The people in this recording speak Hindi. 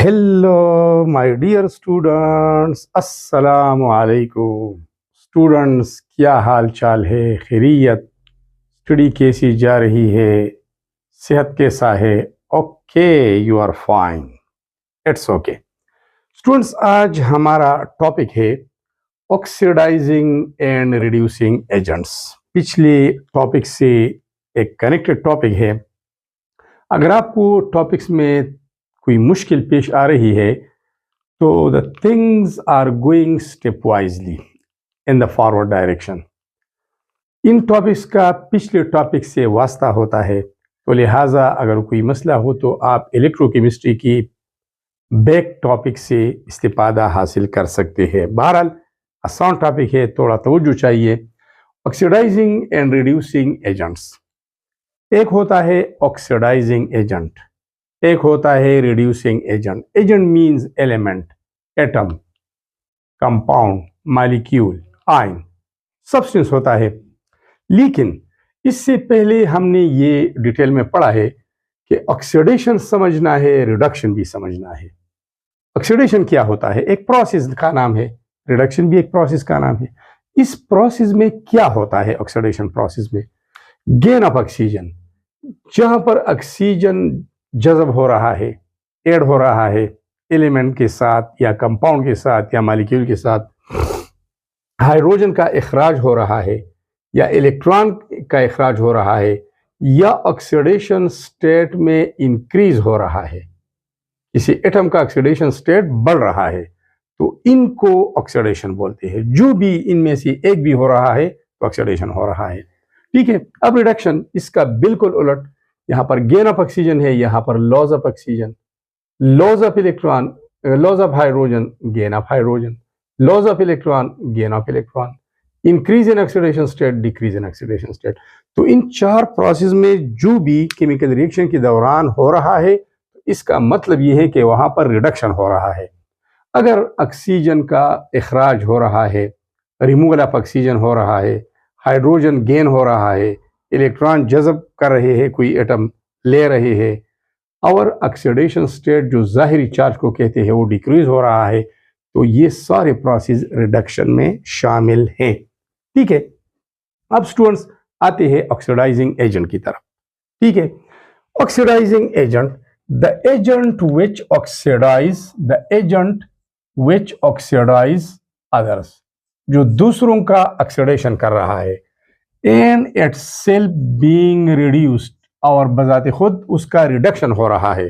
हेलो माय डियर स्टूडेंट्स, अस्सलामु अलैकुम। स्टूडेंट्स, क्या हाल चाल है? खैरियत? स्टडी कैसी जा रही है? सेहत कैसा है? Okay, you are fine, it's okay. Students, आज हमारा टॉपिक है ऑक्सीडाइजिंग एंड रिड्यूसिंग एजेंट्स। पिछले टॉपिक से एक कनेक्टेड टॉपिक है। अगर आपको टॉपिक्स में कोई मुश्किल पेश आ रही है तो the things are going step wisely in the forward direction. इन टॉपिक्स का पिछले टॉपिक से वास्ता होता है, तो लिहाजा अगर कोई मसला हो तो आप इलेक्ट्रोकेमिस्ट्री की बैक टॉपिक से इस्तिफादा हासिल कर सकते हैं। बहरहाल आसान टॉपिक है, थोड़ा तवज्जो चाहिए। ऑक्सीडाइजिंग एंड रिड्यूसिंग एजेंट्स, एक होता है ऑक्सीडाइजिंग एजेंट, एक होता है reducing agent. Agent means element, atom, compound, molecule, ion, substance होता है। लेकिन इससे पहले हमने ये डिटेल में पढ़ा है कि ऑक्सीडेशन समझना है, रिडक्शन भी समझना है। ऑक्सीडेशन क्या होता है? एक प्रोसेस का नाम है। रिडक्शन भी एक प्रोसेस का नाम है। इस प्रोसेस में क्या होता है? ऑक्सीडेशन प्रोसेस में गेन ऑफ ऑक्सीजन, जहां पर ऑक्सीजन जज़ब हो रहा है, ऐड हो रहा है एलिमेंट के साथ या कंपाउंड के साथ या मॉलिक्यूल के साथ, हाइड्रोजन का इखराज हो रहा है या इलेक्ट्रॉन का इखराज हो रहा है या ऑक्सीडेशन स्टेट में इंक्रीज हो रहा है, किसी एटम का ऑक्सीडेशन स्टेट बढ़ रहा है, तो इनको ऑक्सीडेशन बोलते हैं। जो भी इनमें से एक भी हो रहा है तो ऑक्सीडेशन हो रहा है। ठीक है। अब रिडक्शन इसका बिल्कुल उलट, यहां पर गेन ऑफ ऑक्सीजन है, यहां पर loss of oxygen, loss of electron, loss of hydrogen, gain of hydrogen, loss of electron, gain of electron, increase in oxidation state, decrease in oxidation state. तो इन चार प्रोसेस में जो भी केमिकल रिएक्शन के दौरान हो रहा है, इसका मतलब यह है कि वहां पर रिडक्शन हो रहा है। अगर ऑक्सीजन का इखराज हो रहा है, रिमूवल ऑफ ऑक्सीजन हो रहा है, हाइड्रोजन गेन हो रहा है, इलेक्ट्रॉन जज़ब कर रहे हैं, कोई एटम ले रहे हैं, और ऑक्सीडेशन स्टेट जो ज़ाहिरी चार्ज को कहते हैं वो डिक्रीज हो रहा है, तो ये सारे प्रोसेस रिडक्शन में शामिल हैं। ठीक है। अब स्टूडेंट्स आते हैं ऑक्सीडाइजिंग एजेंट की तरफ। ठीक है। Oxidising agent, the agent which oxidise others, जो दूसरों का ऑक्सीडेशन कर रहा है, एंड इट्सेल्फ बीइंग रिड्यूस्ड, और बजाते खुद उसका रिडक्शन हो रहा है।